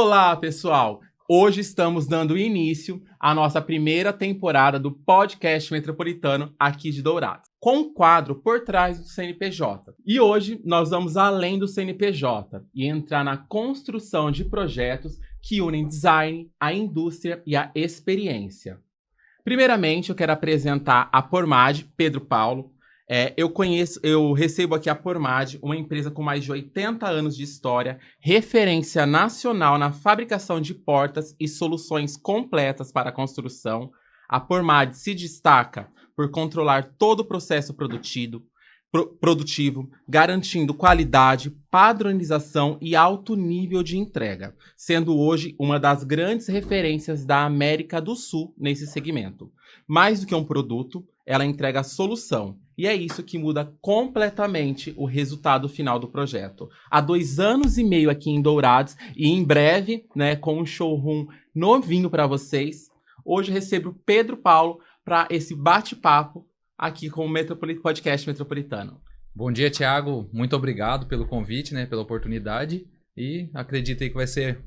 Olá, pessoal! Hoje estamos dando início à nossa primeira temporada do podcast metropolitano aqui de Dourados, com um quadro por trás do CNPJ. E hoje nós vamos além do CNPJ e entrar na construção de projetos que unem design, a indústria e a experiência. Primeiramente, eu quero apresentar a Pormad, Pedro Paulo. Eu recebo aqui a Pormad, uma empresa com mais de 80 anos de história, referência nacional na fabricação de portas e soluções completas para a construção. A Pormad se destaca por controlar todo o processo produtivo, garantindo qualidade, padronização e alto nível de entrega, sendo hoje uma das grandes referências da América do Sul nesse segmento. Mais do que um produto, ela entrega a solução, e é isso que muda completamente o resultado final do projeto. Há 2 anos e meio aqui em Dourados, e em breve, né, com um showroom novinho para vocês, hoje eu recebo Pedro Paulo para esse bate-papo aqui com o Podcast Metropolitano. Bom dia, Thiago. Muito obrigado pelo convite, né, pela oportunidade. E acredito aí que vai ser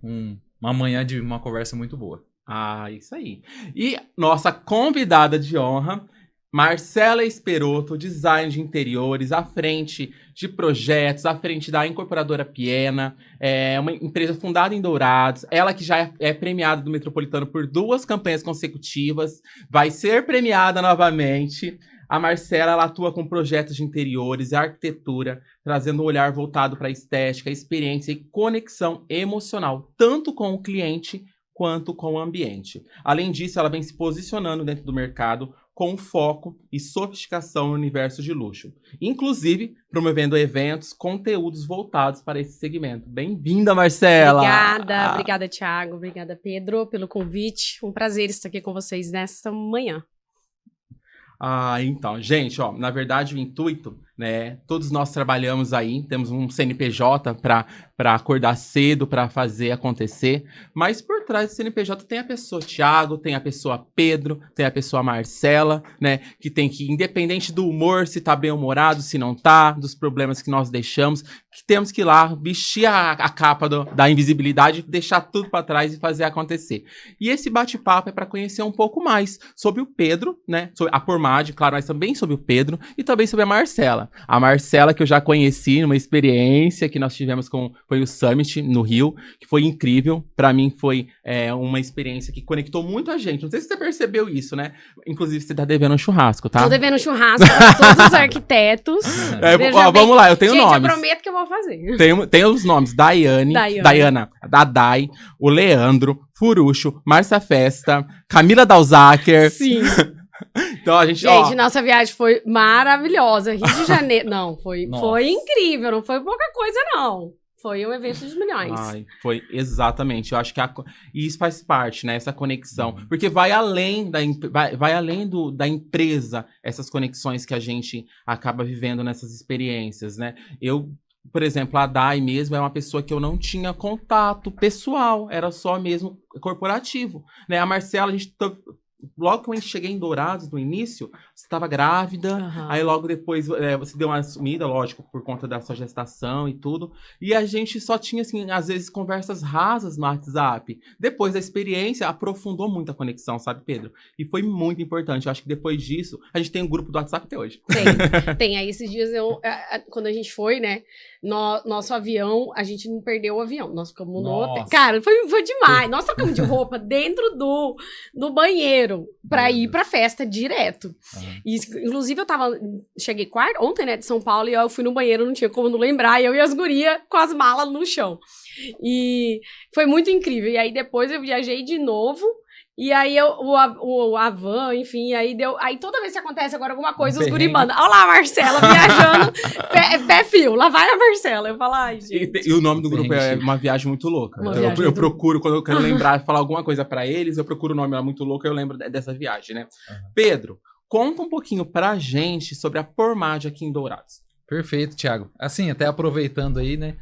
uma manhã de uma conversa muito boa. Ah, isso aí. E nossa convidada de honra, Marcela Esperotto, design de interiores, à frente de projetos, à frente da incorporadora Piena, é uma empresa fundada em Dourados, ela que já é premiada do Metropolitano por 2 campanhas consecutivas, vai ser premiada novamente. A Marcela, ela atua com projetos de interiores e arquitetura, trazendo um olhar voltado para a estética, experiência e conexão emocional, tanto com o cliente quanto com o ambiente. Além disso, ela vem se posicionando dentro do mercado com foco e sofisticação no universo de luxo, inclusive promovendo eventos, conteúdos voltados para esse segmento. Bem-vinda, Marcela! Obrigada, Thiago, obrigada, Pedro, pelo convite. Um prazer estar aqui com vocês nesta manhã. Então, gente, na verdade o intuito, né, todos nós trabalhamos aí, temos um CNPJ para acordar cedo, para fazer acontecer, mas por trás do CNPJ tem a pessoa Thiago, tem a pessoa Pedro, tem a pessoa Marcela, né, que tem que, independente do humor, se tá bem-humorado, se não tá, dos problemas que nós deixamos, que temos que ir lá vestir a capa da invisibilidade, deixar tudo para trás e fazer acontecer. E esse bate-papo é para conhecer um pouco mais sobre o Pedro, né, sobre a Pormad, claro, mas também sobre o Pedro e também sobre a Marcela. A Marcela, que eu já conheci numa experiência que nós tivemos foi o Summit no Rio, que foi incrível. Para mim foi uma experiência que conectou muito a gente. Não sei se você percebeu isso, né? Inclusive, você tá devendo um churrasco, tá? Tô devendo um churrasco para todos os arquitetos. Vamos lá, eu tenho nomes. Gente, eu prometo que eu vou fazer. Tem os nomes, Daiana, Dadai, o Leandro, Furucho, Márcia Festa, Camila Dalzaker. Sim. Então a gente, nossa viagem foi maravilhosa. Rio de Janeiro. Não, foi incrível. Não foi pouca coisa, não. Foi um evento de milhões. Foi exatamente. Eu acho que isso faz parte, né? Essa conexão. Porque vai além da empresa, essas conexões que a gente acaba vivendo nessas experiências, né? Por exemplo, a Dai mesmo é uma pessoa que eu não tinha contato pessoal. Era só mesmo corporativo, né? A Marcela, logo que eu cheguei em Dourados, no início, você estava grávida, aí logo depois você deu uma sumida, lógico, por conta da sua gestação e tudo, e a gente só tinha, assim, às vezes, conversas rasas no WhatsApp. Depois da experiência, aprofundou muito a conexão, sabe, Pedro? E foi muito importante. Eu acho que depois disso, a gente tem um grupo do WhatsApp até hoje. Tem. Aí esses dias, quando a gente foi, né, nosso avião, a gente não perdeu o avião, nós ficamos no hotel. Cara, foi demais. Nós trocamos de roupa dentro do banheiro pra ir pra festa direto. E, inclusive, cheguei ontem, né, de São Paulo, e eu fui no banheiro, não tinha como não lembrar, e eu e as gurias com as malas no chão. E foi muito incrível. E aí depois eu viajei de novo, e aí a van, enfim, aí toda vez que acontece agora alguma coisa, os guri mandam, olha lá a Marcela viajando, pé fio, lá vai a Marcela. Eu falo, ai, gente. E o nome do grupo é Uma Viagem Muito Louca. Eu procuro, quando eu quero lembrar, falar alguma coisa pra eles, eu procuro o nome lá muito louco, eu lembro dessa viagem, né? Pedro, conta um pouquinho pra gente sobre a Pormad aqui em Dourados. Perfeito, Thiago. Assim, até aproveitando aí, né,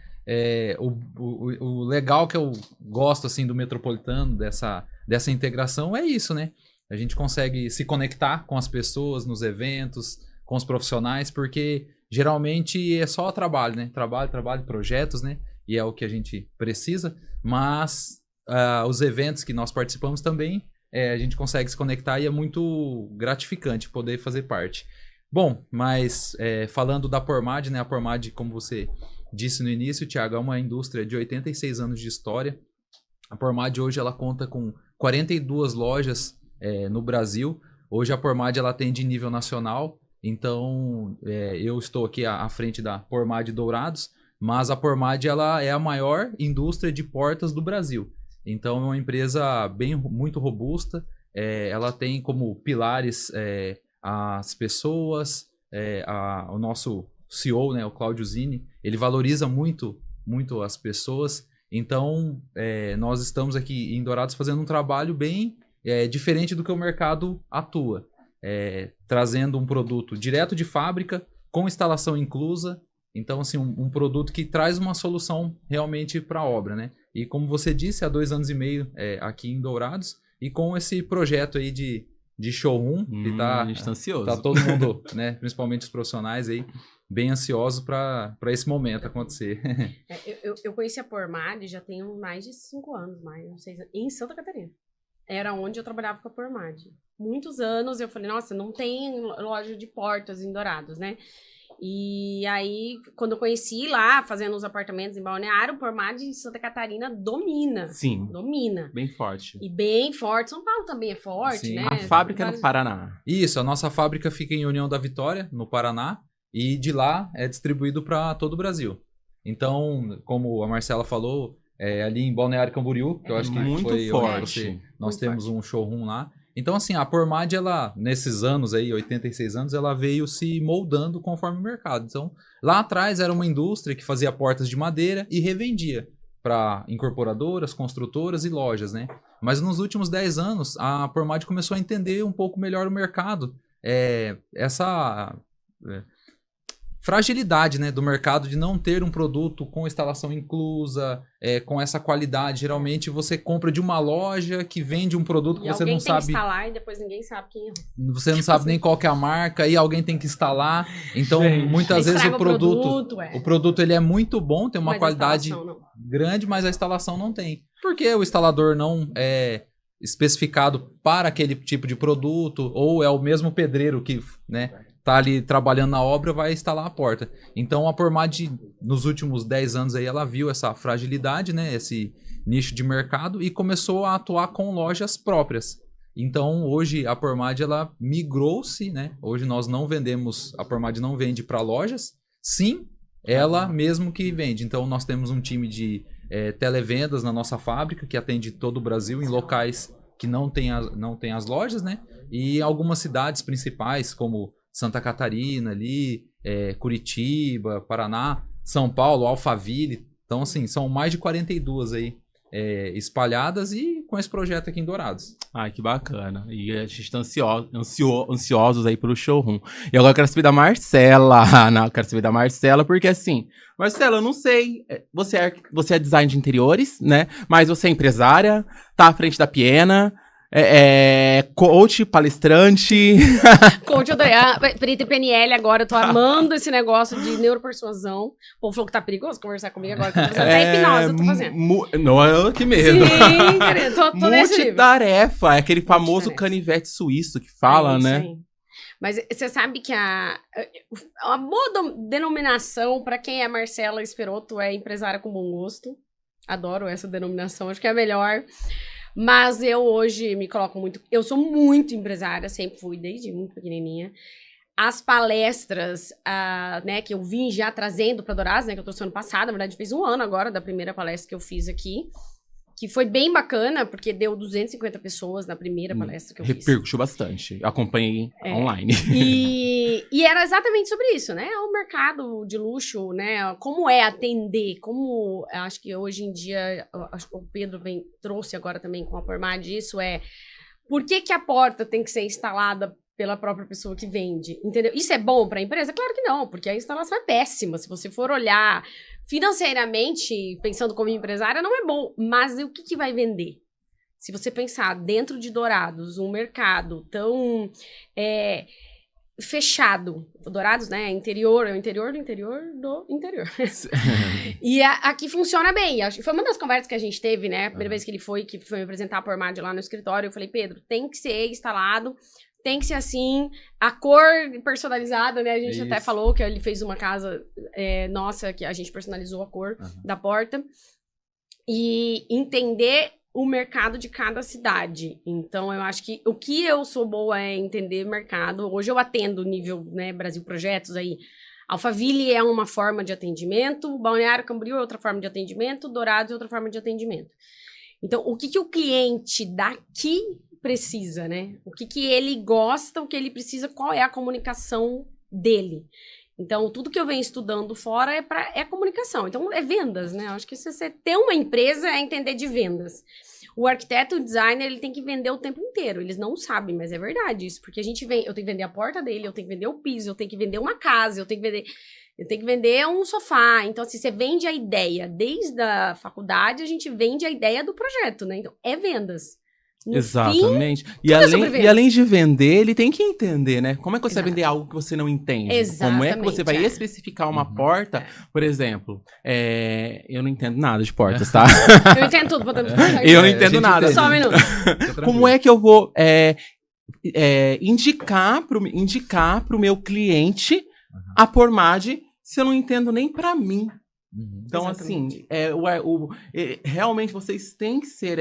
o legal que eu gosto, assim, do Metropolitano, dessa integração, é isso, né? A gente consegue se conectar com as pessoas nos eventos, com os profissionais, porque geralmente é só trabalho, né? Trabalho, projetos, né? E é o que a gente precisa, mas os eventos que nós participamos também, a gente consegue se conectar e é muito gratificante poder fazer parte. Bom, mas falando da Pormad, né? A Pormad, como você disse no início, Thiago, é uma indústria de 86 anos de história. A Pormad hoje ela conta com 42 lojas no Brasil. Hoje a Pormad ela atende em nível nacional. Então, eu estou aqui à frente da Pormad Dourados, mas a Pormad ela é a maior indústria de portas do Brasil. Então, é uma empresa muito robusta. Ela tem como pilares as pessoas, o nosso CEO, né, o Cláudio Zini, ele valoriza muito, muito as pessoas. Então, nós estamos aqui em Dourados fazendo um trabalho bem diferente do que o mercado atua. Trazendo um produto direto de fábrica, com instalação inclusa. Então, assim, um produto que traz uma solução realmente para a obra, né? E como você disse, há 2 anos e meio aqui em Dourados, e com esse projeto aí de showroom, que a gente tá ansioso. Tá todo mundo, né, principalmente os profissionais aí, bem ansiosos para esse momento acontecer. Eu conheci a Pormad já tem mais de 5 anos, não sei, em Santa Catarina. Era onde eu trabalhava com a Pormad. Muitos anos eu falei, nossa, não tem loja de portas em Dourados, né? E aí, quando eu conheci lá, fazendo os apartamentos em Balneário, o Pormad em Santa Catarina domina. Sim. Domina. Bem forte. E bem forte. São Paulo também é forte, Sim. né? A fábrica é no Paraná. Isso, a nossa fábrica fica em União da Vitória, no Paraná, e de lá é distribuído para todo o Brasil. Então, como a Marcela falou, ali em Balneário Camboriú, que eu acho que muito foi forte. Nós Muito temos forte. um showroom lá. Então, assim, a Pormad, ela, nesses anos aí, 86 anos, ela veio se moldando conforme o mercado. Então, lá atrás era uma indústria que fazia portas de madeira e revendia para incorporadoras, construtoras e lojas, né? Mas nos últimos 10 anos, a Pormad começou a entender um pouco melhor o mercado. Essa fragilidade, né, do mercado de não ter um produto com instalação inclusa, com essa qualidade. Geralmente você compra de uma loja que vende um produto que você não sabe. Alguém tem que instalar e depois ninguém sabe quem é. Você não sabe nem qual que é a marca e alguém tem que instalar. Então, muitas vezes o produto ele é muito bom, tem uma qualidade grande, mas a instalação não tem. Porque o instalador não é especificado para aquele tipo de produto, ou é o mesmo pedreiro que, né, tá ali trabalhando na obra, vai instalar a porta. Então a Pormad, nos últimos 10 anos aí, ela viu essa fragilidade, né, esse nicho de mercado, e começou a atuar com lojas próprias. Então hoje a Pormad, ela migrou-se, né, hoje nós não vendemos, a Pormad não vende para lojas, sim, ela mesmo que vende. Então nós temos um time de televendas na nossa fábrica, que atende todo o Brasil, em locais que não tem as lojas, né, e algumas cidades principais, como Santa Catarina ali, Curitiba, Paraná, São Paulo, Alphaville. Então, assim, são mais de 42 aí espalhadas e com esse projeto aqui em Dourados. Ai, que bacana. E a gente tá ansiosos aí pelo showroom. E agora eu quero saber da Marcela. Não, eu quero saber da Marcela, porque assim, Marcela, eu não sei, você é design de interiores, né? Mas você é empresária, tá à frente da Piena, coach, palestrante. Coach, eu adorei. Perita e PNL agora, eu tô amando esse negócio de neuropersuasão. O povo falou que tá perigoso conversar comigo agora, que eu tô fazendo até hipnose, eu tô fazendo. Não, que medo. Sim, querido, tô nesse nível. Multitarefa, é aquele famoso canivete suíço que fala, né? Sim. Mas você sabe que a boa denominação para quem é Marcela Esperotto é empresária com bom gosto. Adoro essa denominação, acho que é a melhor. Mas eu hoje me coloco muito... Eu sou muito empresária, sempre fui, desde muito pequenininha. As palestras, né, que eu vim já trazendo para Dourados, né, que eu trouxe ano passado, na verdade fez 1 ano agora da primeira palestra que eu fiz aqui, que foi bem bacana, porque deu 250 pessoas na primeira palestra que eu fiz. Repercutiu bastante, acompanhei online. E era exatamente sobre isso, né, o mercado de luxo, né, como é atender, como, acho que hoje em dia, acho que o Pedro trouxe agora também com a Pormad isso, por que a porta tem que ser instalada pela própria pessoa que vende, entendeu? Isso é bom para a empresa? Claro que não, porque a instalação é péssima. Se você for olhar financeiramente, pensando como empresária, não é bom. Mas o que vai vender? Se você pensar dentro de Dourados, um mercado tão fechado. Dourados, né? Interior, é o interior do interior do interior. E aqui funciona bem. Foi uma das conversas que a gente teve, né? A primeira vez que ele foi me apresentar por Armad lá no escritório, eu falei, Pedro, tem que ser instalado, tem que ser assim, a cor personalizada, né? A gente até falou que ele fez uma casa nossa, que a gente personalizou a cor da porta. E entender o mercado de cada cidade. Então, eu acho que o que eu sou boa é entender mercado. Hoje eu atendo nível, né, Brasil Projetos aí. Alphaville é uma forma de atendimento, Balneário Camboriú é outra forma de atendimento, Dourados é outra forma de atendimento. Então, o que o cliente daqui precisa, né? O que ele gosta, o que ele precisa, qual é a comunicação dele. Então, tudo que eu venho estudando fora é comunicação. Então, é vendas, né? Eu acho que se você ter uma empresa é entender de vendas. O arquiteto, o designer, ele tem que vender o tempo inteiro. Eles não sabem, mas é verdade isso. Porque eu tenho que vender a porta dele, eu tenho que vender o piso, eu tenho que vender uma casa, eu tenho que vender um sofá. Então, assim, você vende a ideia. Desde a faculdade, a gente vende a ideia do projeto, né? Então, é vendas. No Exatamente. Fim, e além de vender, ele tem que entender, né? Como é que você vai vender algo que você não entende? Exatamente, Como é que você vai especificar uma porta? Por exemplo, eu não entendo nada de portas, tá? Eu entendo tudo. Eu não entendo nada. Só um minuto. Como é que eu vou indicar pro meu cliente a Pormad se eu não entendo nem pra mim? Então, Exatamente. assim, realmente vocês têm que ser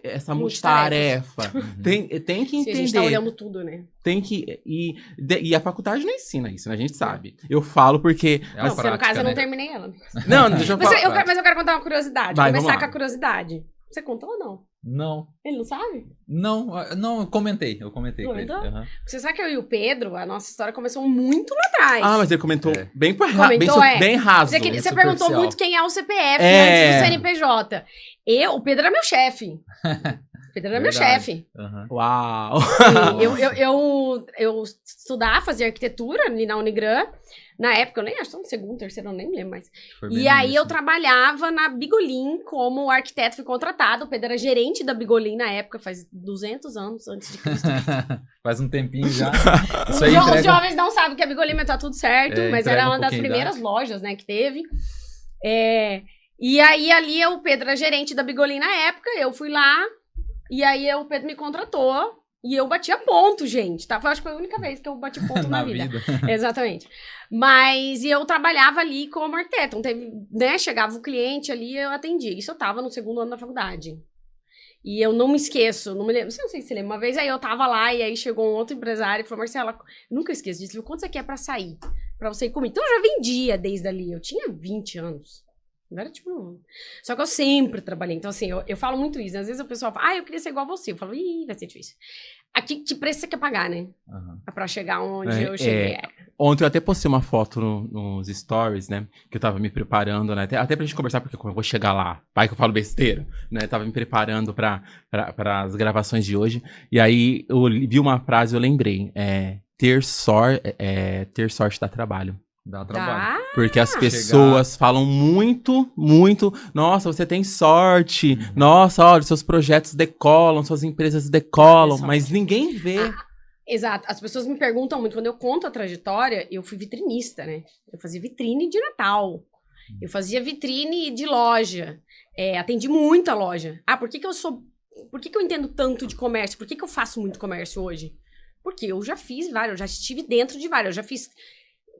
essa multitarefa. Tem que entender. Sim, a gente tá olhando tudo, né? Tem que. E a faculdade não ensina isso, né? A gente sabe. Eu falo porque. Não, porque no caso eu não terminei ela. Não, deixa eu falar. Mas eu quero contar uma curiosidade. Vai, começar com a curiosidade. Você contou ou não? Não. Ele não sabe? Não, eu comentei com ele. Comentou? Você sabe que eu e o Pedro, a nossa história começou muito lá atrás. Ah, mas ele comentou bem raso. Você perguntou muito quem é o CPF antes do CNPJ. O Pedro era meu chefe. O Pedro era meu chefe. Uau! Eu estudava, fazia arquitetura ali na Unigran. Na época, eu nem acho que no segundo, terceiro, eu nem me lembro mais. E aí eu trabalhava na Bigolin como arquiteto, fui contratado. O Pedro era gerente da Bigolin na época, faz 200 anos antes de Cristo. Faz um tempinho já. Os jovens não sabem que a Bigolin, mas tá tudo certo. Mas era uma das primeiras lojas, né, que teve. E aí ali o Pedro era gerente da Bigolin na época, eu fui lá. E aí o Pedro me contratou. E eu batia ponto, gente, tá? Acho que foi a única vez que eu bati ponto na vida. Exatamente. Mas eu trabalhava ali como arquiteto. Então, né, chegava o cliente ali, eu atendia. Isso eu tava no segundo ano da faculdade. E eu não me esqueço, não me lembro, não sei se você lembra. Uma vez aí eu tava lá e aí chegou um outro empresário e falou, Marcela, nunca esqueço disso. Quanto você quer pra sair? Pra você ir comigo? Então eu já vendia desde ali. Eu tinha 20 anos. Não era tipo... Só que eu sempre trabalhei. Então, assim, eu falo muito isso. Às vezes o pessoal fala, eu queria ser igual a você. Eu falo, vai ser difícil. Aqui, que preço você quer pagar, né? Pra chegar onde eu cheguei. Ontem eu até postei uma foto nos stories, né? Que eu tava me preparando, né? Até pra gente conversar, porque como eu vou chegar lá, vai que eu falo besteira, né? Tava me preparando para as gravações de hoje. E aí eu vi uma frase, eu lembrei. Ter sorte dá trabalho. Dá trabalho. Porque as pessoas falam muito, muito. Nossa, você tem sorte. Nossa, olha, seus projetos decolam, suas empresas decolam. Mas ninguém vê. Exato. As pessoas me perguntam muito. Quando eu conto a trajetória, eu fui vitrinista, né? Eu fazia vitrine de Natal. Eu fazia vitrine de loja. Atendi muita loja. Por que eu entendo tanto de comércio? Por que eu faço muito comércio hoje? Porque eu já fiz vários. Eu já estive dentro de vários. Eu já fiz...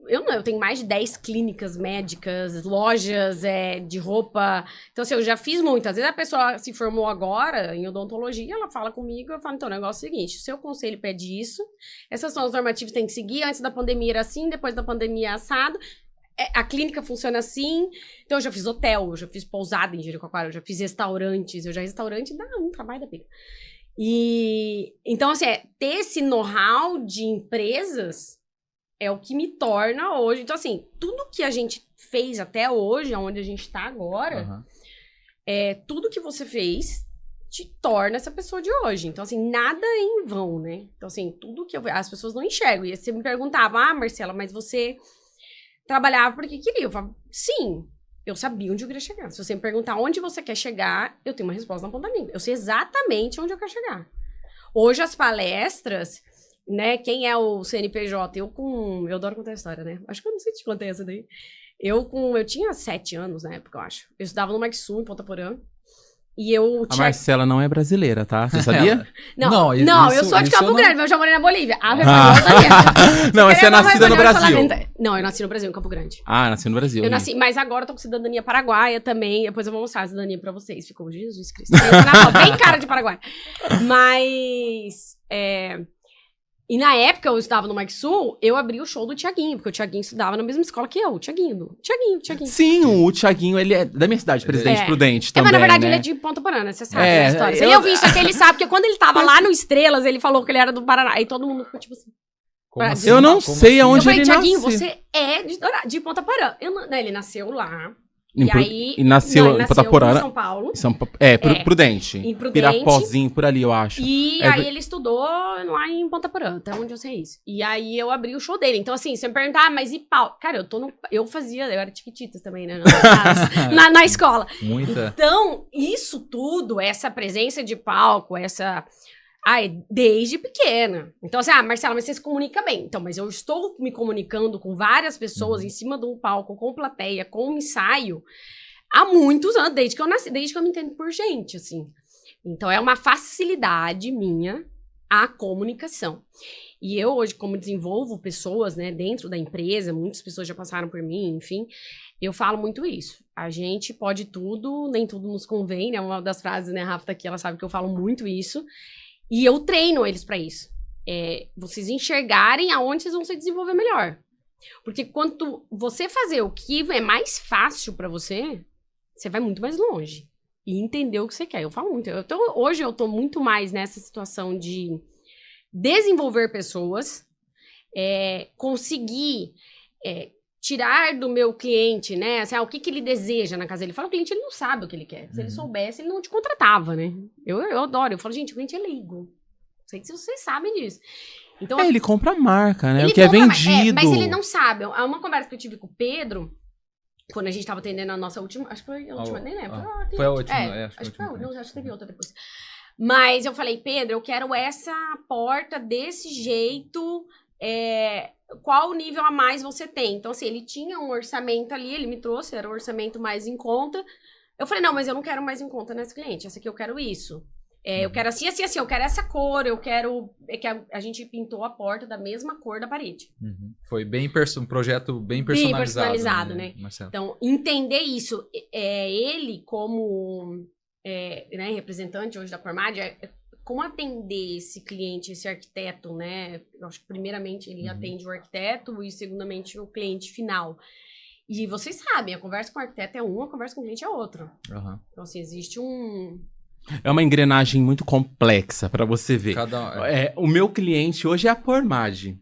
Eu tenho mais de 10 clínicas médicas, lojas de roupa. Então, assim, eu já fiz muito. Às vezes a pessoa se formou agora em odontologia, ela fala comigo, eu falo, então, o negócio é o seguinte, o seu conselho pede isso, essas são as normativas que tem que seguir, antes da pandemia era assim, depois da pandemia é assado, a clínica funciona assim. Então, eu já fiz hotel, eu já fiz pousada em Jericoacoara, eu já fiz restaurantes, restaurante dá um trabalho da pica. E, então, assim, ter esse know-how de empresas é o que me torna hoje. Então, assim, tudo que a gente fez até hoje, onde a gente tá agora, tudo que você fez te torna essa pessoa de hoje. Então, assim, nada é em vão, né? Então, assim, tudo que as pessoas não enxergam. E você me perguntava, Marcela, mas você trabalhava porque queria? Eu falava, sim, eu sabia onde eu queria chegar. Se você me perguntar onde você quer chegar, eu tenho uma resposta na ponta da língua. Eu sei exatamente onde eu quero chegar. Hoje, as palestras... né, quem é o CNPJ? Eu adoro contar a história, né? Acho que eu não sei te contar essa daí. Eu tinha 7 anos na época, eu acho. Eu estudava no Maxu, em Ponta Porã. E eu A Marcela não é brasileira, tá? Você sabia? Não, eu sou de Campo Grande, mas eu já morei na Bolívia. Não, você é nascida no Brasil. Não, eu nasci no Brasil, em Campo Grande. Ah, nasci no Brasil. Eu nasci, mas agora eu tô com cidadania paraguaia também. Depois eu vou mostrar a cidadania pra vocês. Ficou, Jesus Cristo. Bem cara de Paraguai. Mas, e na época eu estudava no Maxu, eu abri o show do Thiaguinho, porque o Thiaguinho estudava na mesma escola que eu, o Thiaguinho. Sim, o Thiaguinho, ele é da minha cidade, Presidente Prudente também, mas na verdade né? ele é de Ponta Porã, né? Você sabe a história. Se ele ouvir isso aqui, ele sabe, porque quando ele tava lá no Estrelas, ele falou que ele era do Paraná. Aí todo mundo ficou tipo assim... Assim? Eu não sei aonde ele nasceu. Thiaguinho, você é de Ponta Porã. Ele nasceu lá. E nasceu em Ponta Porã, em São Paulo. Prudente. Em Prudente. Pirapozinho, por ali, eu acho. E aí ele estudou lá em Ponta Porã, até onde eu sei isso. E aí eu abri o show dele. Então, assim, você me perguntar, mas e pau? Cara, eu era Tiquititas também, né? Na escola. Muita. Então, isso tudo, essa presença de palco, desde pequena. Então, assim, Marcela, mas você se comunica bem. Então, mas eu estou me comunicando com várias pessoas em cima de um palco, com plateia, com ensaio, há muitos anos, desde que eu nasci, desde que eu me entendo por gente, assim. Então, é uma facilidade minha a comunicação. E eu hoje, como desenvolvo pessoas, né, dentro da empresa, muitas pessoas já passaram por mim, enfim, eu falo muito isso. A gente pode tudo, nem tudo nos convém, né? Uma das frases, né, a Rafa tá aqui, ela sabe que eu falo muito isso. E eu treino eles pra isso. Vocês enxergarem aonde vocês vão se desenvolver melhor. Porque quando você fazer o que é mais fácil pra você, você vai muito mais longe. E entender o que você quer. Eu falo muito. Hoje eu tô muito mais nessa situação de desenvolver pessoas, conseguir tirar do meu cliente, né? Assim, o que ele deseja na casa dele. Fala, o cliente, ele não sabe o que ele quer. Se ele soubesse, ele não te contratava, né? Eu adoro. Eu falo, gente, o cliente é leigo. Não sei se vocês sabem disso. Então, ele compra a marca, né? O que é vendido. Mas ele não sabe. Há uma conversa que eu tive com o Pedro, quando a gente tava atendendo a nossa última... Acho que foi a última, nem lembro. Foi a última, acho que foi a última. Não, acho que teve outra depois. Mas eu falei, Pedro, eu quero essa porta desse jeito... qual nível a mais você tem? Então, assim, ele tinha um orçamento ali, ele me trouxe, era um orçamento mais em conta. Eu falei, não, mas eu não quero mais em conta nesse cliente, essa aqui eu quero isso. Eu quero assim, eu quero essa cor, eu quero... que a gente pintou a porta da mesma cor da parede. Foi um projeto bem personalizado, né? Marcelo? Então, entender isso, ele como representante hoje da Formad, como atender esse cliente, esse arquiteto, né? Eu acho que primeiramente ele atende o arquiteto e segundamente o cliente final. E vocês sabem, a conversa com o arquiteto é uma, a conversa com o cliente é outra. Então, assim, existe É uma engrenagem muito complexa para você ver. O meu cliente hoje é a Formad.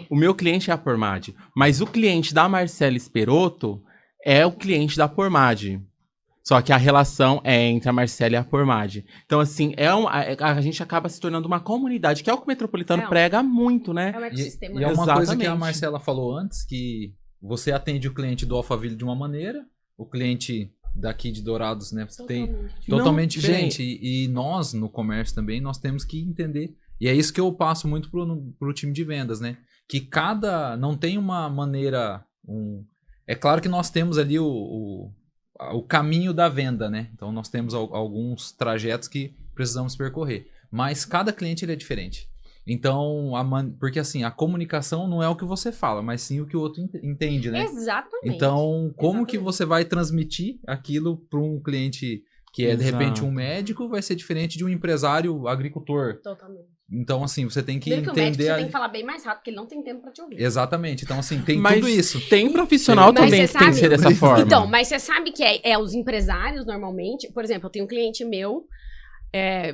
O meu cliente é a Formad. Mas o cliente da Marcela Esperotto é o cliente da Formad. Só que a relação é entre a Marcela e a Formad. Então, assim, a gente acaba se tornando uma comunidade, que é o que o Metropolitano prega muito, né? É um ecossistema. E é uma coisa que a Marcela falou antes, que você atende o cliente do Alphaville de uma maneira, o cliente daqui de Dourados, né, tem totalmente diferente. E nós, no comércio também, nós temos que entender. E é isso que eu passo muito pro time de vendas, né? Que não tem uma maneira... É claro que nós temos ali o caminho da venda, né? Então, nós temos alguns trajetos que precisamos percorrer. Mas cada cliente ele é diferente. Então, porque assim, a comunicação não é o que você fala, mas sim o que o outro entende, né? Exatamente. Então, como que você vai transmitir aquilo para um cliente que é, de repente, um médico, vai ser diferente de um empresário agricultor. Totalmente. Então, assim, você tem que entender... o médico você tem que falar bem mais rápido, porque ele não tem tempo pra te ouvir. Exatamente. Então, assim, tem tudo isso. Tem profissional também que tem que ser dessa forma. Então, mas você sabe que os empresários, normalmente... Por exemplo, eu tenho um cliente meu...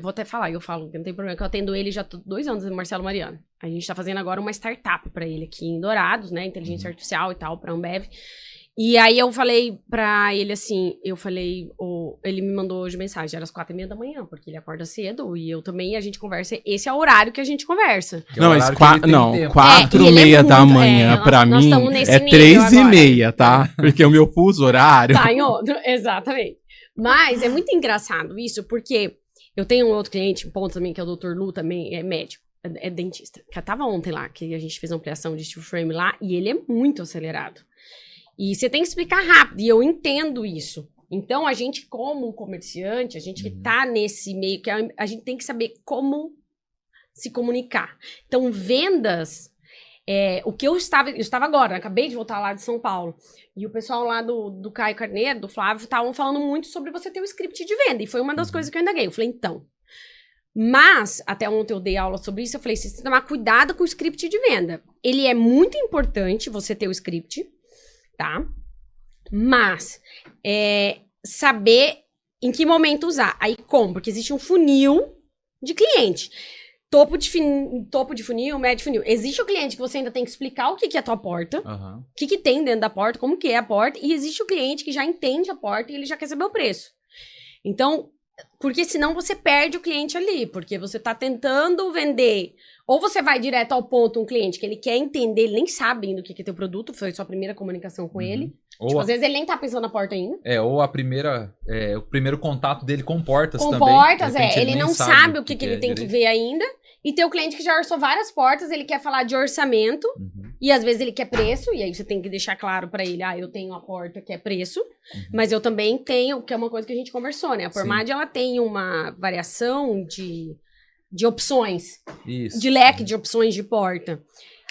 vou até falar, eu falo, não tem problema, que eu atendo ele já há 2 anos, Marcelo Mariano. A gente tá fazendo agora uma startup pra ele aqui em Dourados, né? Inteligência artificial e tal, pra Ambev. E aí eu falei pra ele assim, ele me mandou hoje mensagem, era às 4h30 da manhã, porque ele acorda cedo, e eu também, a gente conversa, esse é o horário que a gente conversa. Não, mas 4h30 da manhã, pra mim, é 3h30, tá? Porque o meu fuso horário... Tá em outro, exatamente. Mas é muito engraçado isso, porque eu tenho um outro cliente, um ponto também, que é o Dr. Lu, também é médico. é dentista. Que tava ontem lá, que a gente fez uma ampliação de steel frame lá, e ele é muito acelerado. E você tem que explicar rápido, e eu entendo isso. Então, a gente, como um comerciante, a gente que tá nesse meio, que a gente tem que saber como se comunicar. Então, vendas, o que eu estava agora, acabei de voltar lá de São Paulo, e o pessoal lá do Caio Carneiro, do Flávio, estavam falando muito sobre você ter o script de venda, e foi uma das coisas que eu indaguei. Eu falei, então, mas, até ontem eu dei aula sobre isso, eu falei, você tem que tomar cuidado com o script de venda. Ele é muito importante, você ter o script, tá? Mas, saber em que momento usar. Aí como? Porque existe um funil de cliente. Topo de funil, médio funil. Existe o cliente que você ainda tem que explicar o que é a tua porta, o que tem dentro da porta, como que é a porta, e existe o cliente que já entende a porta e ele já quer saber o preço. Então, porque senão você perde o cliente ali, porque você tá tentando vender, ou você vai direto ao ponto, um cliente que ele quer entender, ele nem sabe ainda o que é teu produto, foi sua primeira comunicação com ele. Tipo, às vezes ele nem tá pensando na porta ainda. Ou o primeiro contato dele com portas também. Com portas, ele não sabe o que ele tem que ver ainda. E tem o cliente que já orçou várias portas, ele quer falar de orçamento, e às vezes ele quer preço, e aí você tem que deixar claro pra ele, eu tenho a porta que é preço, mas eu também tenho, que é uma coisa que a gente conversou, né? A Pormad, ela tem uma variação de opções, de leque de opções de porta.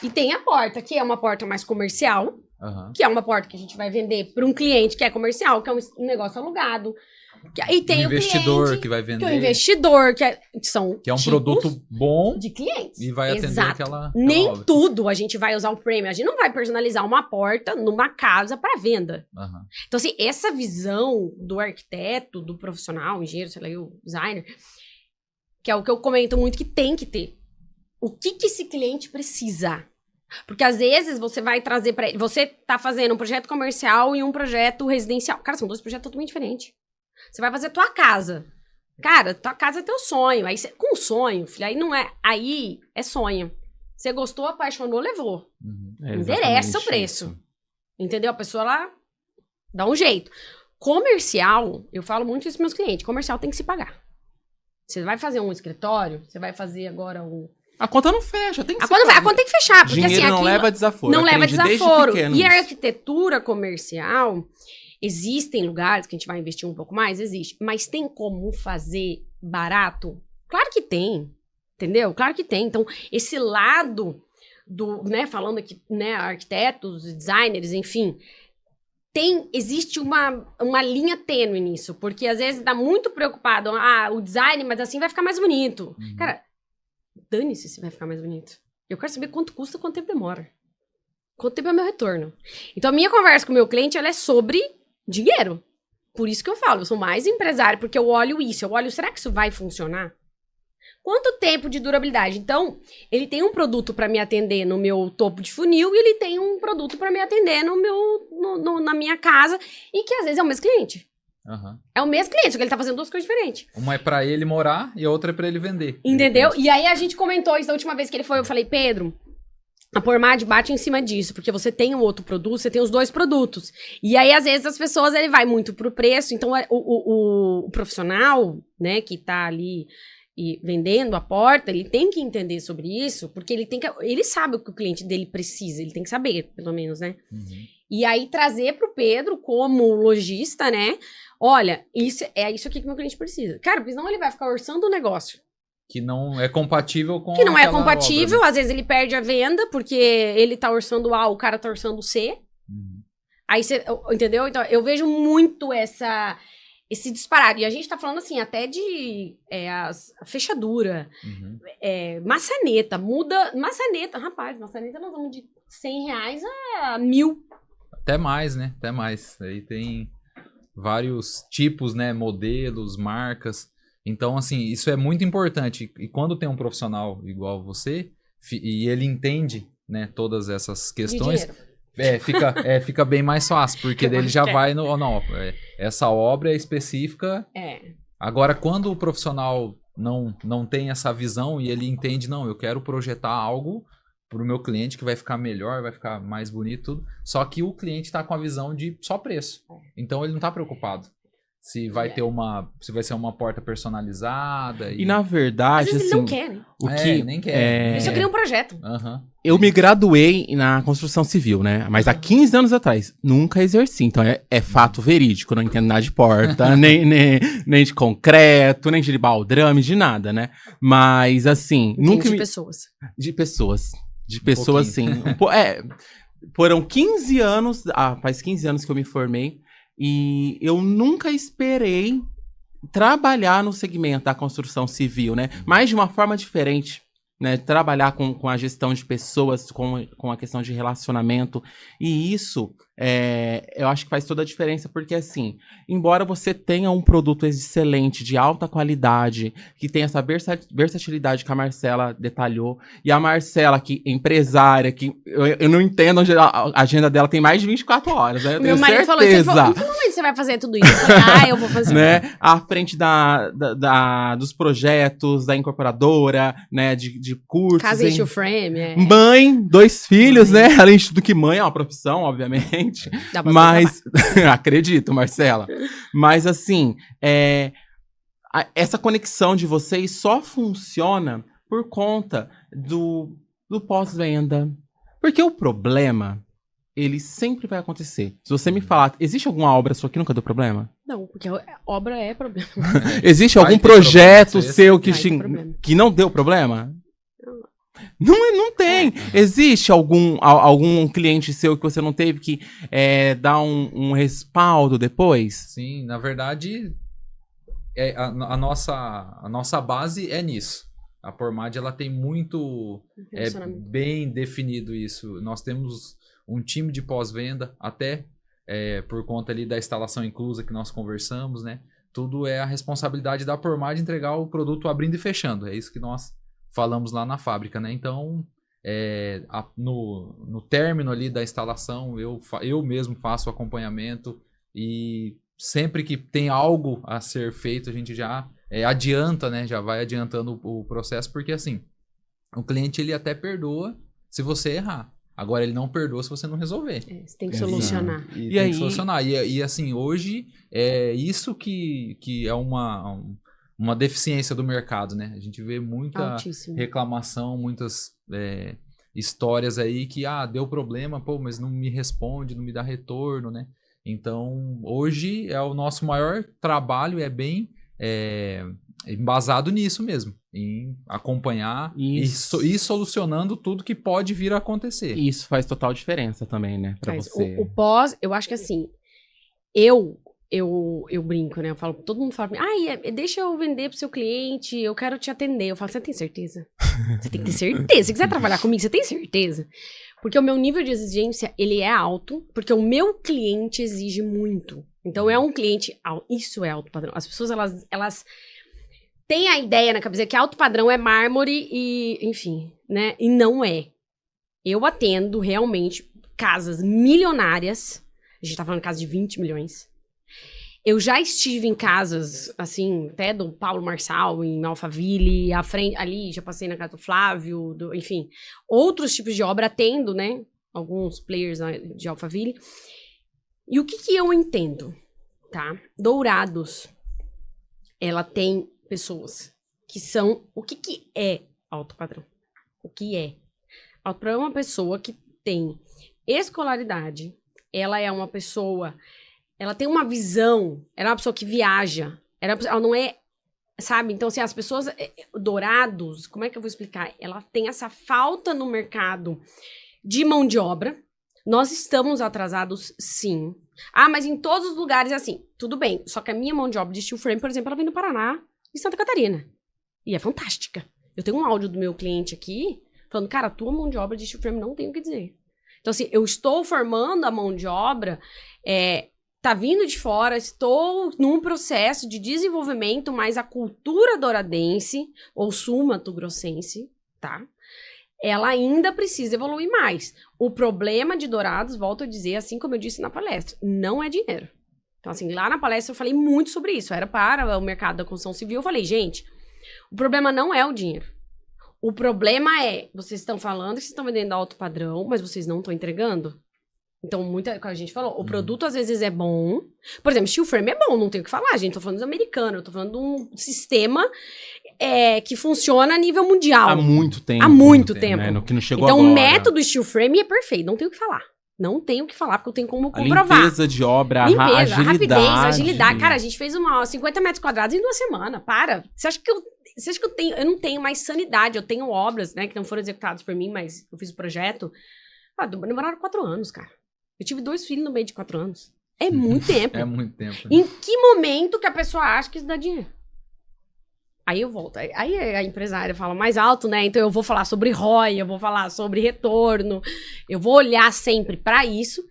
E tem a porta, que é uma porta mais comercial, que é uma porta que a gente vai vender para um cliente que é comercial, que é um negócio alugado. E tem o investidor que vai vender. Que é o investidor, que é um produto bom de clientes. E vai atender aquela Nem obra. tudo a gente vai usar o premium. A gente não vai personalizar uma porta numa casa para venda. Então, assim, essa visão do arquiteto, do profissional, engenheiro, sei lá, o designer, que é o que eu comento muito que tem que ter. O que esse cliente precisa? Porque às vezes você vai trazer para ele. Você tá fazendo um projeto comercial e um projeto residencial. Cara, são dois projetos totalmente diferentes. Você vai fazer tua casa. Cara, tua casa é teu sonho. Aí com sonho, filho, aí não é. Aí é sonho. Você gostou, apaixonou, levou. Interessa o preço. Isso. Entendeu? A pessoa lá dá um jeito. Comercial, eu falo muito isso para meus clientes. Comercial tem que se pagar. Você vai fazer um escritório, você vai fazer agora um. A conta não fecha, tem que a conta tem que fechar, porque dinheiro assim, não leva desaforo. Não leva desaforo. E a isso. arquitetura comercial, existem lugares que a gente vai investir um pouco mais? Existe. Mas tem como fazer barato? Claro que tem. Entendeu? Claro que tem. Então, esse lado do, né, falando aqui, né, arquitetos, designers, enfim, existe uma linha tênue nisso, porque às vezes dá muito preocupado, o design, mas assim vai ficar mais bonito. Cara, dane-se se vai ficar mais bonito. Eu quero saber quanto custa, quanto tempo demora. Quanto tempo é meu retorno. Então, a minha conversa com o meu cliente, ela é sobre dinheiro. Por isso que eu falo, eu sou mais empresário, porque eu olho isso. Eu olho, será que isso vai funcionar? Quanto tempo de durabilidade? Então, ele tem um produto para me atender no meu topo de funil e ele tem um produto para me atender na minha casa e que às vezes é o mesmo cliente. É o mesmo cliente, só que ele tá fazendo duas coisas diferentes. Uma é pra ele morar e a outra é pra ele vender. Entendeu? E aí a gente comentou isso da última vez que ele foi, eu falei, Pedro, a Pormad bate em cima disso, porque você tem um outro produto, você tem os dois produtos. E aí, às vezes, as pessoas, ele vai muito pro preço, então o profissional, né, que tá ali e vendendo a porta, ele tem que entender sobre isso, porque ele sabe o que o cliente dele precisa, ele tem que saber, pelo menos, né? E aí trazer pro Pedro como lojista, né? Olha, isso aqui que meu cliente precisa. Cara, porque senão ele vai ficar orçando o negócio. Que não é compatível com Que não é compatível, obra, né? Às vezes ele perde a venda, porque ele tá orçando A, o cara tá orçando C. Aí você, entendeu? Então, eu vejo muito esse disparado. E a gente tá falando, assim, até de a fechadura, maçaneta, maçaneta, rapaz, maçaneta nós vamos de R$100 a 1.000. Até mais, né? Até mais. Aí tem vários tipos, né? Modelos, marcas. Então, assim, isso é muito importante. E quando tem um profissional igual você, e ele entende, né, todas essas questões, fica bem mais fácil, porque dele já vai no... Não, essa obra é específica. Agora, quando o profissional não tem essa visão e ele entende, não, eu quero projetar algo para o meu cliente que vai ficar melhor, vai ficar mais bonito, tudo. Só que o cliente está com a visão de só preço. Então, ele não está preocupado. se vai ter se vai ser uma porta personalizada. E na verdade, Às vezes assim, ele não quer, né? o que nem quer. Ele só cria um projeto. Aham. eu me graduei na construção civil, né? Mas há 15 anos atrás, nunca exerci. Então é fato verídico, não entendo nada de porta, nem de concreto, nem de baldrame, de nada, né? Mas assim, nunca de pessoas. De pessoas. De pessoas, sim. Foram 15 anos, faz 15 anos que eu me formei, e eu nunca esperei trabalhar no segmento da construção civil, né? Mas de uma forma diferente, né? Trabalhar com a gestão de pessoas, com a questão de relacionamento. E isso, eu acho que faz toda a diferença, porque assim, embora você tenha um produto excelente, de alta qualidade, que tem essa versatilidade que a Marcela detalhou, e a Marcela, que é empresária, que eu não entendo onde a agenda dela tem mais de 24 horas, né? Eu Meu tenho marido falou isso, ele falou, em que momento você vai fazer tudo isso? Eu falei, eu vou fazer. Né? À frente dos projetos, da incorporadora, né? De cursos. Casa Steel Frame, Mãe, 2 filhos, né? Além de tudo que mãe é uma profissão, obviamente. Dá pra Mas, acredito, Marcela. Mas assim, essa conexão de vocês só funciona por conta do pós-venda. Porque o problema, ele sempre vai acontecer. Se você me falar, existe alguma obra sua que nunca deu problema? Não, porque obra é problema. Existe Vai algum ter problema, projeto seu Vai ter problema. que não deu problema? Não tem. Existe algum cliente seu que você não teve que dar um respaldo depois? Sim, na verdade, a nossa base é nisso. A Pormad, ela tem muito bem definido isso. Nós temos um time de pós-venda, até por conta ali da instalação inclusa que nós conversamos, né? Tudo é a responsabilidade da Pormad entregar o produto abrindo e fechando. É isso que nós falamos lá na fábrica, né? Então, no término ali da instalação, eu mesmo faço o acompanhamento e sempre que tem algo a ser feito, a gente já adianta, né? Já vai adiantando o processo, porque assim, o cliente ele até perdoa se você errar. Agora, ele não perdoa se você não resolver. Você tem que solucionar. E tem que solucionar. E assim, hoje, é isso que é uma deficiência do mercado, né? A gente vê muita reclamação, muitas histórias aí que, deu problema, mas não me responde, não me dá retorno, né? Então, hoje o nosso maior trabalho é bem embasado nisso mesmo, em acompanhar e ir solucionando tudo que pode vir a acontecer. Isso faz total diferença também, né, pra você. O pós, eu acho que assim, eu brinco, né? Eu falo, todo mundo fala, deixa eu vender pro seu cliente, eu quero te atender. Eu falo, você tem certeza? Você tem que ter certeza. Se quiser trabalhar comigo, você tem certeza? Porque o meu nível de exigência, ele é alto, porque o meu cliente exige muito. Então, é um cliente, isso é alto padrão. As pessoas, elas têm a ideia na cabeça que alto padrão é mármore e, enfim, né? E não é. Eu atendo realmente casas milionárias. A gente tá falando de casas de 20 milhões. Eu já estive em casas, assim, até do Paulo Marçal, em Alphaville, ali, já passei na casa do Flávio, enfim. Outros tipos de obra atendo, né? Alguns players de Alphaville. E o que eu entendo, tá? Dourados, ela tem pessoas que são... O que é alto padrão? O que é? Alto padrão é uma pessoa que tem escolaridade, ela é uma pessoa... Ela tem uma visão, ela é uma pessoa que viaja, ela não é, sabe? Então, assim, as pessoas, Dourados, como é que eu vou explicar? Ela tem essa falta no mercado de mão de obra. Nós estamos atrasados, sim. Mas em todos os lugares é assim, tudo bem. Só que a minha mão de obra de steel frame, por exemplo, ela vem do Paraná e Santa Catarina. E é fantástica. Eu tenho um áudio do meu cliente aqui, falando, cara, a tua mão de obra de steel frame não tem o que dizer. Então, assim, eu estou formando a mão de obra, tá vindo de fora, estou num processo de desenvolvimento, mas a cultura douradense, ou sul-mato-grossense, tá? Ela ainda precisa evoluir mais. O problema de Dourados, volto a dizer, assim como eu disse na palestra, não é dinheiro. Então, assim, lá na palestra eu falei muito sobre isso. Era para o mercado da construção civil. Eu falei, gente, o problema não é o dinheiro. O problema é, vocês estão falando que vocês estão vendendo alto padrão, mas vocês não estão entregando. Então, muita, como a gente falou, o produto às vezes é bom. Por exemplo, steel frame é bom, não tem o que falar, gente. Tô falando do americano, eu tô falando de um sistema que funciona a nível mundial. Há muito tempo. Há muito tempo. Né? No que não chegou Então, agora. o método steel frame é perfeito, não tem o que falar. Não tenho o que falar, porque eu tenho como comprovar. A limpeza de obra, a Limpeza, agilidade. rapidez, agilidade. Cara, a gente fez 50 metros quadrados em 2 semanas. Para. Você acha que eu tenho... Eu não tenho mais sanidade. Eu tenho obras, né, que não foram executadas por mim, mas eu fiz o projeto. Demoraram 4 anos, cara. Eu tive 2 filhos no meio de 4 anos. É muito tempo. É muito tempo. Né? Em que momento que a pessoa acha que isso dá dinheiro? Aí eu volto. Aí a empresária fala mais alto, né? Então eu vou falar sobre ROI, eu vou falar sobre retorno. Eu vou olhar sempre para isso.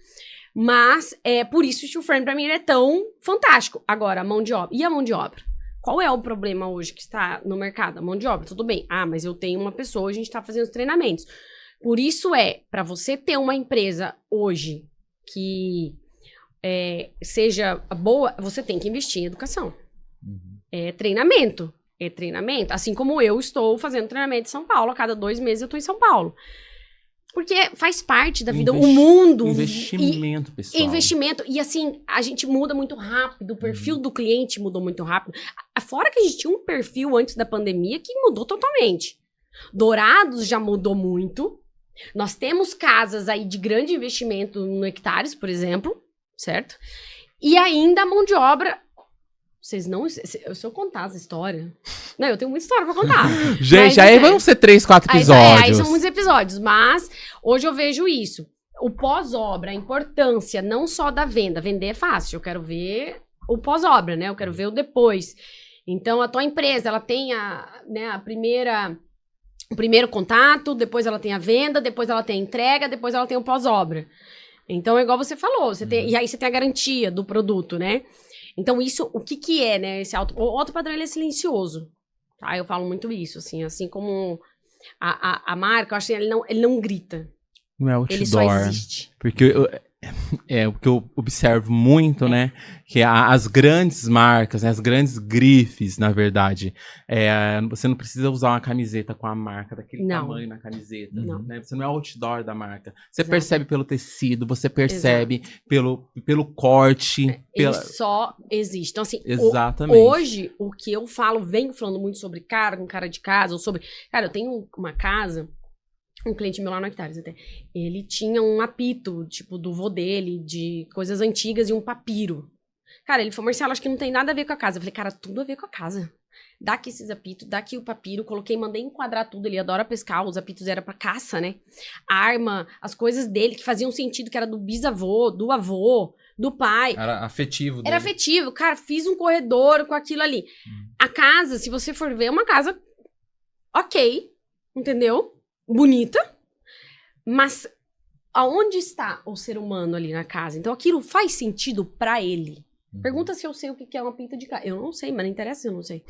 Mas por isso o steel frame pra mim ele é tão fantástico. Agora, a mão de obra. E a mão de obra? Qual é o problema hoje que está no mercado? A mão de obra, tudo bem. Ah, mas eu tenho uma pessoa, a gente tá fazendo os treinamentos. Por isso para você ter uma empresa hoje que seja boa, você tem que investir em educação. É treinamento. Assim como eu estou fazendo treinamento em São Paulo, a cada 2 meses eu tô em São Paulo. Porque faz parte da vida, o mundo... Investimento, pessoal. Investimento. E assim, a gente muda muito rápido, o perfil do cliente mudou muito rápido. Fora que a gente tinha um perfil antes da pandemia que mudou totalmente. Dourados já mudou muito. Nós temos casas aí de grande investimento no hectares, por exemplo, certo? E ainda a mão de obra... Vocês não... Se eu contar essa história... Não, eu tenho muita história pra contar. Gente, aí vão ser 3, 4 episódios. Aí são muitos episódios. Mas hoje eu vejo isso. O pós-obra, a importância não só da venda. Vender é fácil. Eu quero ver o pós-obra, né? Eu quero ver o depois. Então, a tua empresa, ela tem o primeiro contato, depois ela tem a venda, depois ela tem a entrega, depois ela tem o pós-obra. Então, é igual você falou. E aí você tem a garantia do produto, né? Então, isso, o que é, né? O alto padrão, ele é silencioso. Tá? Eu falo muito isso, assim como a marca, eu acho que ele não grita. Não é outdoor. Ele só existe. Porque o que eu observo muito, né? Que as grandes marcas, né, as grandes grifes, na verdade, você não precisa usar uma camiseta com a marca daquele tamanho na camiseta. Não. Né? Você não é outdoor da marca. Você percebe pelo tecido, você percebe pelo corte. Ele só existe. Então, assim, exatamente. Hoje, o que eu venho falando muito sobre cara de casa, ou sobre... Cara, eu tenho uma casa... Um cliente meu lá no Hectares até. Ele tinha um apito, tipo, do vô dele, de coisas antigas e um papiro. Cara, ele falou, Marcelo, acho que não tem nada a ver com a casa. Eu falei, cara, tudo a ver com a casa. Dá aqui esses apitos, dá aqui o papiro. Mandei enquadrar tudo. Ele adora pescar, os apitos eram pra caça, né? A arma, as coisas dele que faziam sentido, que era do bisavô, do avô, do pai. Era afetivo dele. Era afetivo. Cara, fiz um corredor com aquilo ali. A casa, se você for ver, é uma casa ok, entendeu? Bonita, mas aonde está o ser humano ali na casa? Então aquilo faz sentido pra ele. Pergunta se eu sei o que é uma pinta de casa. Eu não sei, mas não interessa se eu não sei.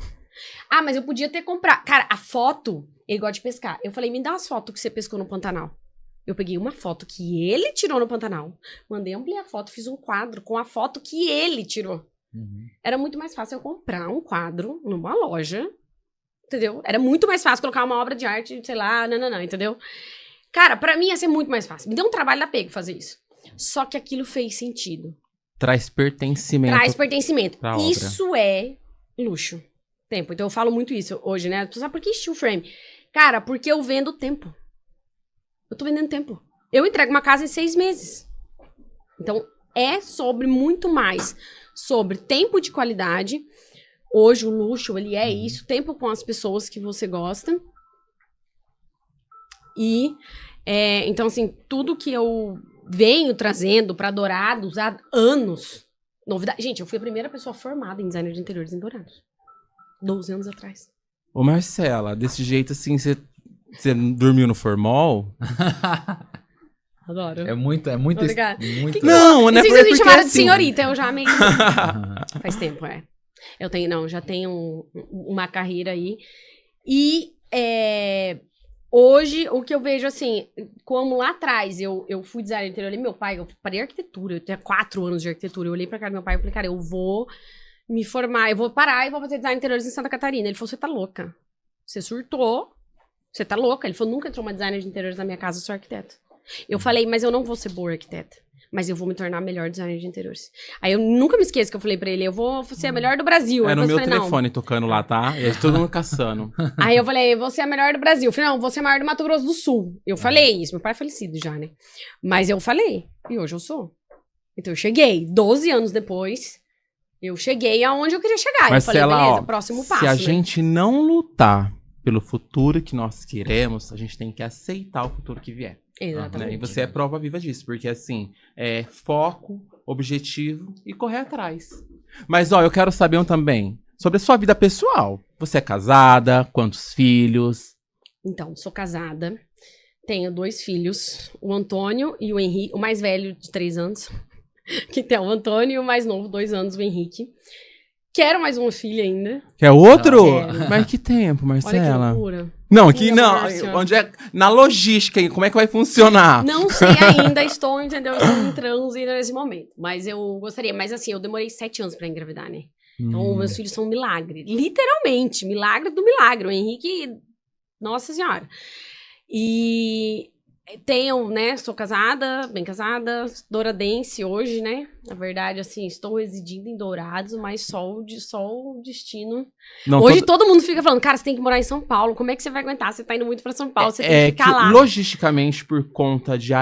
Ah, mas eu podia ter comprado. Cara, a foto, ele gosta de pescar. Eu falei, me dá as fotos que você pescou no Pantanal. Eu peguei uma foto que ele tirou no Pantanal, mandei ampliar a foto, fiz um quadro com a foto que ele tirou. Era muito mais fácil eu comprar um quadro numa loja, entendeu? Era muito mais fácil colocar uma obra de arte, sei lá, entendeu? Cara, pra mim ia ser muito mais fácil. Me deu um trabalho da pega fazer isso. Só que aquilo fez sentido. Traz pertencimento. Isso é luxo. Tempo. Então eu falo muito isso hoje, né? Tu sabe por que steel frame? Cara, porque eu vendo tempo. Eu tô vendendo tempo. Eu entrego uma casa em 6 meses. Então é sobre muito mais. Sobre tempo de qualidade. Hoje o luxo, ele é isso. Tempo com as pessoas que você gosta. E, então assim, tudo que eu venho trazendo para Dourados há anos. Novidade. Gente, eu fui a primeira pessoa formada em designer de interiores em Dourados. 12 anos atrás. Ô Marcela, desse jeito assim, você dormiu no formol? Adoro. É muito. Obrigada. Não, né? Vocês me chamaram de senhorita, eu já meio... Faz tempo, já tenho uma carreira aí. E hoje, o que eu vejo assim, como lá atrás eu fui designer interior, meu pai, eu parei arquitetura, eu tinha 4 anos de arquitetura, eu olhei pra cara do meu pai e falei, cara, eu vou me formar, eu vou parar e vou fazer design interiores em Santa Catarina. Ele falou, você tá louca, você surtou, você tá louca. Ele falou, nunca entrou uma designer de interiores na minha casa, eu sou arquiteta. Eu falei, mas eu não vou ser boa arquiteta. mas eu vou me tornar a melhor designer de interiores. Aí eu nunca me esqueço que eu falei pra ele, eu vou ser a melhor do Brasil. Era o o meu telefone tocando lá, tá? E aí todo mundo caçando. Aí eu falei, eu vou ser a melhor do Brasil. Eu falei, não, vou ser a maior do Mato Grosso do Sul. Eu falei isso, meu pai é falecido já, né? Mas eu falei, e hoje eu sou. Então eu cheguei, 12 anos depois, eu cheguei aonde eu queria chegar. Marcela, eu falei, beleza, ó, próximo passo, se a né? gente não lutar pelo futuro que nós queremos, a gente tem que aceitar o futuro que vier. Exatamente. Né? E você é prova viva disso, porque assim, é foco, objetivo e correr atrás. Mas, ó, eu quero saber também sobre a sua vida pessoal. Você é casada? Quantos filhos? Então, sou casada, tenho 2 filhos, o Antônio e o Henrique, o mais velho de 3 anos, que tem o Antônio, e o mais novo, 2 anos, o Henrique. Quero mais uma filha ainda. Quer outro? Quero. Mas que tempo, Olha que Marcela? loucura. Não, aqui Minha não. Márcia. Onde é? Na logística, como é que vai funcionar? Não sei ainda, estou, entendeu? Estou em transe nesse momento. Mas eu gostaria. Mas assim, eu demorei 7 anos pra engravidar, né? Então, meus filhos são um milagre. Literalmente, milagre do milagre. O Henrique, nossa senhora. E tenho, né, sou casada, bem casada, douradense hoje, né? Na verdade, assim, estou residindo em Dourados, mas só o destino. Não, Hoje todo mundo fica falando, cara, você tem que morar em São Paulo, como é que você vai aguentar? Você tá indo muito pra São Paulo, você tem que ficar lá. Logisticamente, por conta de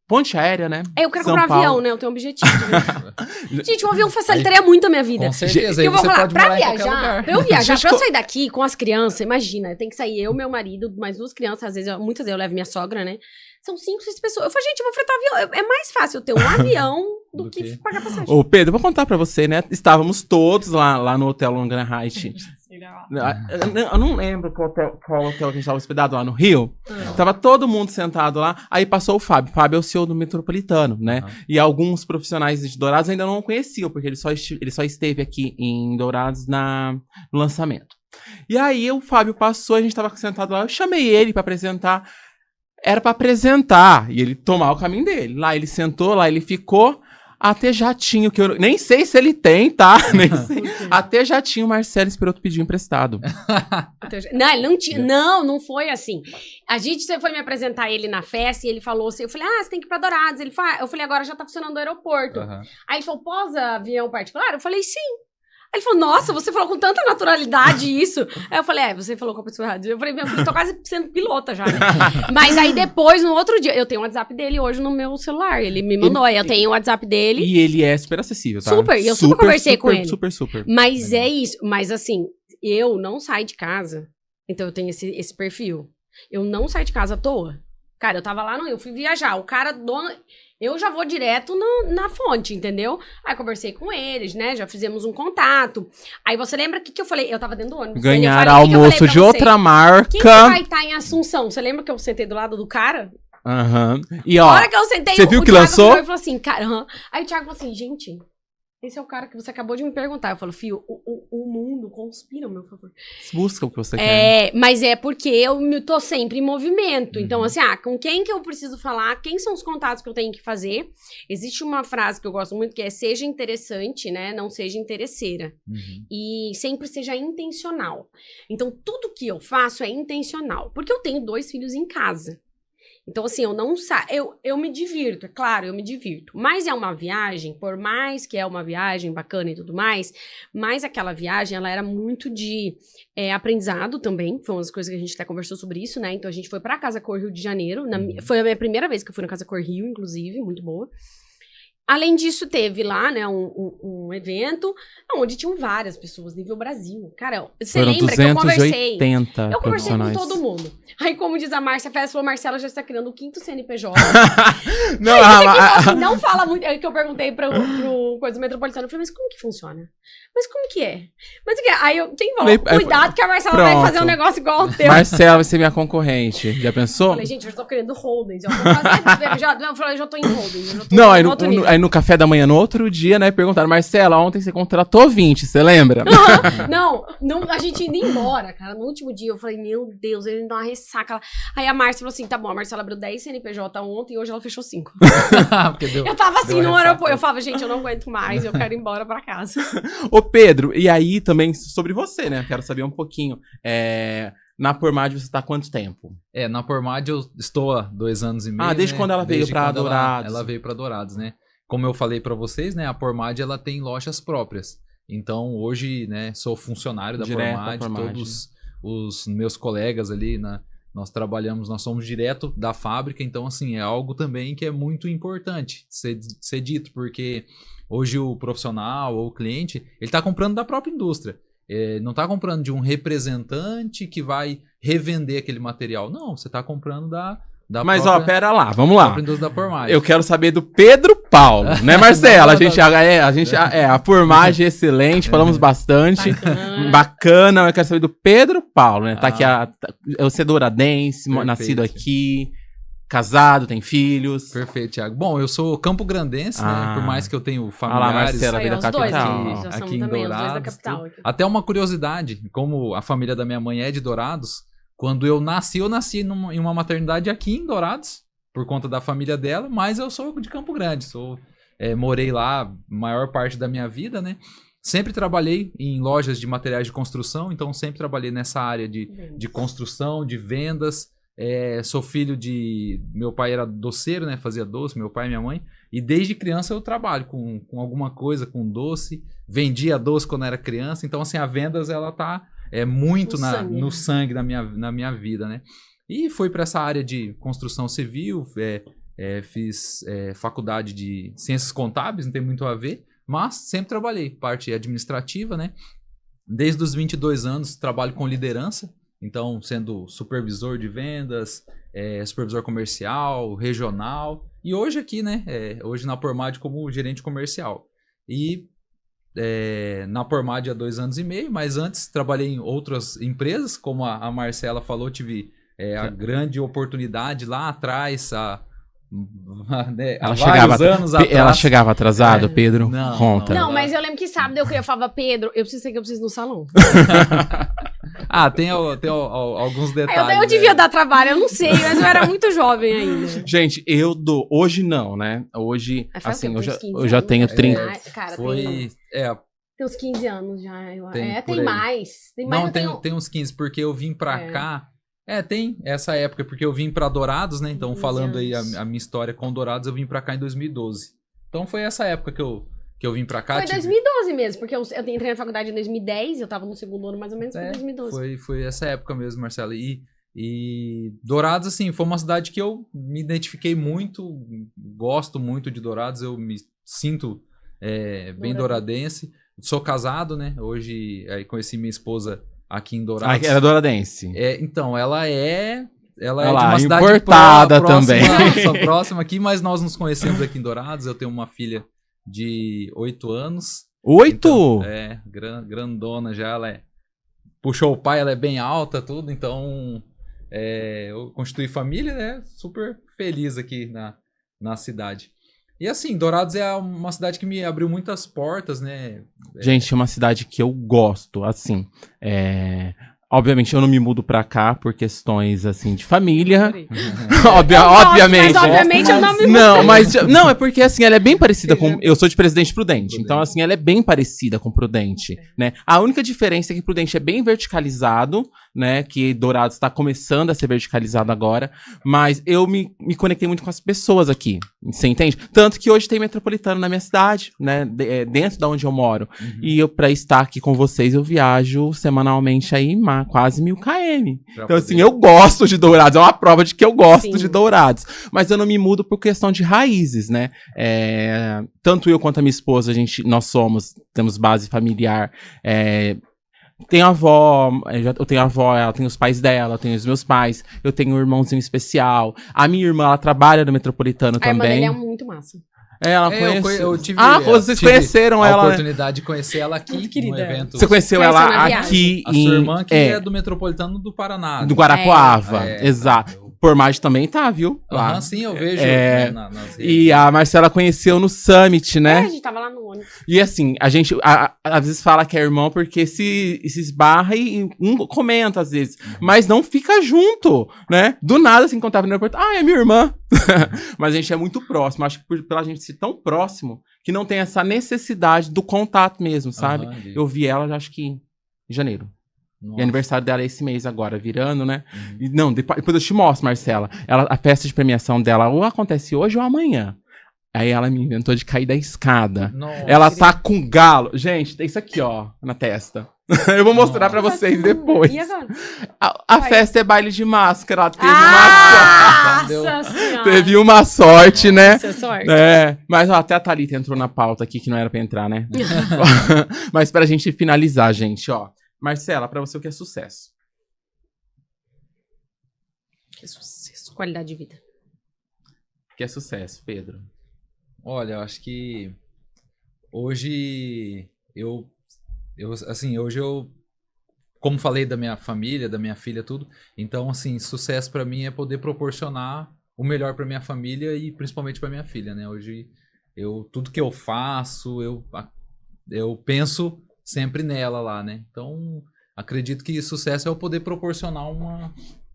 ponte aérea, né? Eu quero São comprar Paulo. avião, né? Eu tenho um objetivo. Né? Gente, um avião facilitaria muito a minha vida. Com certeza, aí Eu vou você falar, pode pra morar em qualquer viajar, lugar. pra eu viajar, Gente, pra eu sair daqui com as crianças, imagina, tem que sair eu, meu marido, mais 2 crianças, às vezes, muitas vezes eu levo minha sogra, né? São 5, 6 pessoas. Eu falei, gente, eu vou fretar avião. É mais fácil eu ter um avião do que pagar passagem. Ô, Pedro, eu vou contar pra você, né? Estávamos todos lá no Hotel Longan Heights. Eu não lembro qual hotel que a gente estava hospedado lá no Rio. Tava todo mundo sentado lá. Aí passou o Fábio. O Fábio é o CEO do Metropolitano, né? E alguns profissionais de Dourados ainda não o conheciam, porque ele só esteve aqui em Dourados no lançamento. E aí o Fábio passou, a gente tava sentado lá. Eu chamei ele pra apresentar. Era pra apresentar e ele tomar o caminho dele. Lá ele sentou, lá ele ficou. Até jatinho, que eu nem sei se ele tem, tá? Nem sei. Até jatinho o Marcelo esperou tu pedir emprestado. Não, ele não tinha. Não foi assim. Você foi me apresentar ele na festa e ele falou assim: eu falei, você tem que ir pra Dourados. Eu falei, agora já tá funcionando o aeroporto. Aí ele falou, pós-avião particular? Eu falei, sim. Aí ele falou, nossa, você falou com tanta naturalidade isso. Aí eu falei, você falou com a pessoa errada. Eu falei, meu filho, tô quase sendo pilota já, né? Mas aí depois, no outro dia, eu tenho o WhatsApp dele hoje no meu celular. Ele me mandou, aí eu tenho o WhatsApp dele. E ele é super acessível, tá? Super, e eu super conversei com ele. Super. Mas é isso. Mas assim, eu não saio de casa. Então eu tenho esse perfil. Eu não saio de casa à toa. Cara, eu tava lá, eu fui viajar. O cara, dono... Eu já vou direto na fonte, entendeu? Aí conversei com eles, né? Já fizemos um contato. Aí você lembra o que eu falei? Eu tava dentro do ônibus. Ganhar almoço de outra marca. Quem que vai estar em Assunção? Você lembra que eu sentei do lado do cara? E ó, a hora que eu sentei, você viu o que Thiago lançou? falou assim, cara, Aí o Thiago falou assim, gente, esse é o cara que você acabou de me perguntar. Eu falo, filho, o mundo conspira, meu favor. Busca o que você quer. Mas é porque eu tô sempre em movimento. Então, assim, com quem que eu preciso falar? Quem são os contatos que eu tenho que fazer? Existe uma frase que eu gosto muito, que é seja interessante, né? Não seja interesseira. E sempre seja intencional. Então, tudo que eu faço é intencional. Porque eu tenho 2 filhos em casa. Então, assim, eu não saio. Eu me divirto, é claro, eu me divirto. Mas é uma viagem, por mais que é uma viagem bacana e tudo mais, mas aquela viagem, ela era muito de aprendizado também. Foi uma das coisas que a gente até conversou sobre isso, né? Então, a gente foi pra Casa Cor Rio de Janeiro. Foi a minha primeira vez que eu fui na Casa Cor Rio, inclusive, muito boa. Além disso, teve lá, né, um evento onde tinham várias pessoas, nível Brasil. Cara, você lembra que eu conversei? Eu conversei com todo mundo. Aí, como diz a Márcia Festa, falou, Marcela já está criando o 5º CNPJ. Não fala muito. É que eu perguntei pro coisa do Metropolitano. Eu falei, mas como que funciona? Mas como que é? Mas o que é? Aí eu tenho cuidado que a Marcela vai fazer um negócio igual ao teu. Marcela vai ser minha concorrente. Já pensou? Eu falei, gente, eu já tô querendo holdings. Eu vou fazer eu falei, eu já tô em holdings. Não, aí no café da manhã, no outro dia, né, perguntaram, Marcela, ontem você contratou 20, você lembra? Não, a gente indo embora, cara. No último dia, eu falei, meu Deus, ele me dá uma ressaca. Aí a Márcia falou assim, tá bom, a Marcela abriu 10 CNPJ ontem e hoje ela fechou 5. Eu tava assim no aeroporto, eu falava, gente, eu não aguento mais, eu quero ir embora pra casa. Ô Pedro, e aí também sobre você, né, quero saber um pouquinho, na Pormad você tá há quanto tempo? Na Pormad eu estou há 2 anos e meio, desde quando ela veio pra Dourados. Ela veio pra Dourados, né? como eu falei para vocês, né, a Pormad ela tem lojas próprias. Então, hoje, né, sou funcionário da Pormad, todos os meus colegas ali, nós somos direto da fábrica, então, assim, é algo também que é muito importante ser dito, porque hoje o profissional ou o cliente, ele está comprando da própria indústria. Não está comprando de um representante que vai revender aquele material. Não, você está comprando da Mas, própria, pera lá, vamos lá. Da Pormad. Eu quero saber do Pedro Paulo, né, Marcela? A Pormad é excelente, falamos bastante. Bacana, eu quero saber do Pedro Paulo, né? Tá aqui, você é douradense, nascido aqui, casado, tem filhos. Perfeito, Thiago. Bom, eu sou campograndense, né? Por mais que eu tenho familiares lá, Marcela, veio da capital. Aqui em Dourados. Até uma curiosidade, como a família da minha mãe é de Dourados, quando eu nasci em uma maternidade aqui em Dourados, por conta da família dela, mas eu sou de Campo Grande, morei lá a maior parte da minha vida, né? Sempre trabalhei em lojas de materiais de construção, então sempre trabalhei nessa área de construção, de vendas. Sou filho meu pai era doceiro, né? Fazia doce, meu pai e minha mãe, e desde criança eu trabalho com alguma coisa, com doce, vendia doce quando era criança, então assim, a vendas ela tá muito no sangue na minha vida, né? E fui para essa área de construção civil, fiz faculdade de ciências contábeis, não tem muito a ver, mas sempre trabalhei, parte administrativa, né? Desde os 22 anos trabalho com liderança, então sendo supervisor de vendas, supervisor comercial, regional, e hoje aqui, né? Hoje na Pormad como gerente comercial. E na Pormad há 2 anos e meio, mas antes trabalhei em outras empresas, como a Marcela falou, tive a grande oportunidade lá atrás, há vários anos atrás. Ela chegava atrasada, Pedro? Conta. Não, mas eu lembro que sábado eu falava, Pedro, eu preciso ir no salão. Tem alguns detalhes. Eu devia dar trabalho, eu não sei, mas eu era muito jovem ainda. Gente, hoje não, né? Hoje, assim, eu já tenho 30. Cara, tem uns 15 anos já. Tem mais. Tem uns 15, porque eu vim pra cá. Tem essa época, porque eu vim pra Dourados, né? Então, falando aí a minha história com Dourados, eu vim pra cá em 2012. Então, foi essa época que eu vim pra cá. Foi 2012 mesmo, porque eu entrei na faculdade em 2010, eu tava no segundo ano mais ou menos, foi 2012. Foi essa época mesmo, Marcela. E Dourados, assim, foi uma cidade que eu me identifiquei muito, gosto muito de Dourados, eu me sinto bem douradense. Sou casado, né? Hoje conheci minha esposa aqui em Dourados. Era douradense. Então, ela é de uma cidade importada também. Próxima aqui, mas nós nos conhecemos aqui em Dourados. Eu tenho uma filha de 8 anos. 8? Então, grandona já, puxou o pai, ela é bem alta, tudo, então eu constituí família, né? Super feliz aqui na cidade. E assim, Dourados é uma cidade que me abriu muitas portas, né? Gente, é uma cidade que eu gosto, assim, obviamente eu não me mudo pra cá por questões, assim, de família. Obviamente. Mas obviamente eu não me mudo. Não, é porque, assim, ela é bem parecida com... Eu sou de Presidente Prudente. Então, assim, ela é bem parecida com Prudente, né? A única diferença é que Prudente é bem verticalizado, né? Que Dourados está começando a ser verticalizado agora. Mas eu me conectei muito com as pessoas aqui. Você entende? Tanto que hoje tem metropolitano na minha cidade, né? Dentro da onde eu moro. E pra estar aqui com vocês, eu viajo semanalmente aí, quase 1000 km. Então, assim, eu gosto de Dourados. É uma prova de que eu gosto de Dourados. Mas eu não me mudo por questão de raízes, né? Tanto eu quanto a minha esposa, temos base familiar. Tenho avó, eu tenho avó, ela tem os pais dela, eu tenho os meus pais, eu tenho um irmãozinho especial. A minha irmã, ela trabalha no Metropolitano também. A irmã dele é muito massa. Ela conhece. Eu tive, vocês conheceram ela. A oportunidade de conhecer ela aqui no evento. Você conheceu ela aqui a sua irmã que é do Metropolitano do Paraná. Do Guarapuava, exato. Pormad também tá, viu? Sim, eu vejo nas redes. E a Marcela conheceu no Summit, né? A gente tava lá no ônibus. E assim, a gente às vezes fala que é irmão porque se esbarra e comenta às vezes. Mas não fica junto, né? Do nada, assim, quando tava no aeroporto, é minha irmã. Mas a gente é muito próximo. Acho que pela gente ser tão próximo, que não tem essa necessidade do contato mesmo, sabe? Eu vi ela, já acho que em janeiro. Nossa. E o aniversário dela é esse mês agora, virando, né? E, depois eu te mostro, Marcela. A festa de premiação dela ou acontece hoje ou amanhã. Aí ela me inventou de cair da escada. Nossa. Ela tá com galo. Gente, tem isso aqui, ó, na testa. Eu vou mostrar pra vocês depois. E agora? A festa é baile de máscara. Ela teve Nossa senhora. teve uma sorte, né? Nossa, sorte. É, mas ó, até a Thalita entrou na pauta aqui, que não era pra entrar, né? Mas pra gente finalizar, gente, ó. Marcela, pra você o que é sucesso? Que sucesso. Qualidade de vida. O que é sucesso, Pedro? Olha, eu acho que hoje hoje eu, como falei da minha família, da minha filha, tudo, então, assim, sucesso pra mim é poder proporcionar o melhor pra minha família e principalmente pra minha filha, né? Hoje, tudo que eu faço, eu penso sempre nela lá, né? Então, acredito que sucesso é eu poder proporcionar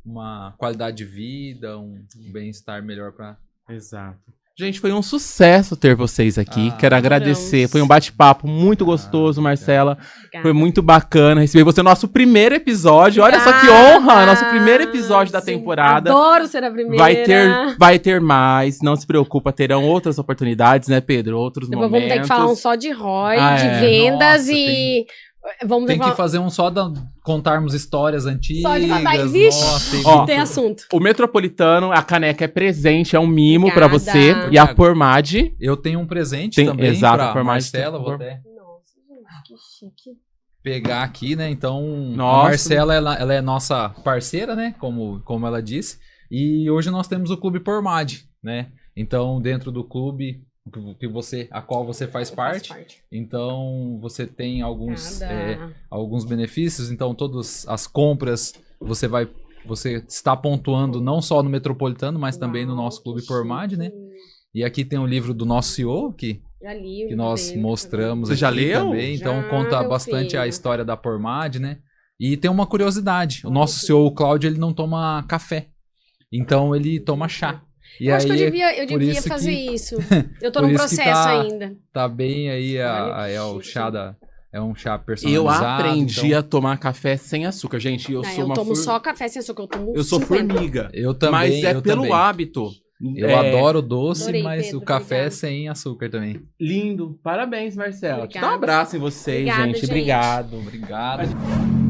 uma qualidade de vida, um bem-estar melhor pra... Exato. Gente, foi um sucesso ter vocês aqui. Quero agradecer. adoramos. Foi um bate-papo muito gostoso, Marcela. Obrigada. Foi muito bacana receber você no nosso primeiro episódio. Olha só que Obrigada. honra! Nosso primeiro episódio da temporada. Adoro ser a primeira. Vai ter mais. Não se preocupa, terão outras oportunidades, né, Pedro? Outros Depois momentos. vamos ter que falar um só de ROI, Ah, de é. vendas Nossa, e... Vamos Tem levar- que fazer um só contarmos histórias antigas. Só de contar. Vixe, nossa, tem Ó, tem assunto. O Metropolitano, a caneca é presente, é um mimo pra Obrigada. você. E a Pormad. Eu tenho um presente Tem- também exato, pra por mais Marcela, tempo. vou até Nossa, gente, que chique. pegar aqui, né? Então, Nossa. a Marcela, ela é nossa parceira, né? Como ela disse. E hoje nós temos o Clube Pormad, né? Então, dentro do clube a qual você faz parte, então você tem alguns benefícios. Então, todas as compras você está pontuando não só no Metropolitano, mas também no nosso Clube Pormad, né? E aqui tem o livro do nosso CEO, que nós mostramos Você já aqui leu? também. Então, Já, conta meu bastante filho. a história da Pormad, né? E tem uma curiosidade. O nosso CEO, o Cláudio, ele não toma café. Então, ele toma chá. E Eu acho que eu aí, devia isso fazer que- isso. Eu tô por num isso que processo ainda. tá bem aí Olha o que chá chique. é um chá Eu personalizado. aprendi então, a tomar café sem açúcar. Gente, eu sou Eu uma tomo for- só café sem açúcar, eu tomo Eu sou 50. formiga. eu também, Mas é eu pelo também. hábito. Eu É adoro doce, Adorei, mas Pedro, o café é obrigada. sem açúcar também. lindo. Parabéns, Marcela. Deixa eu dar um Obrigada. abraço em vocês, Obrigada, gente. gente. Obrigado. Obrigado.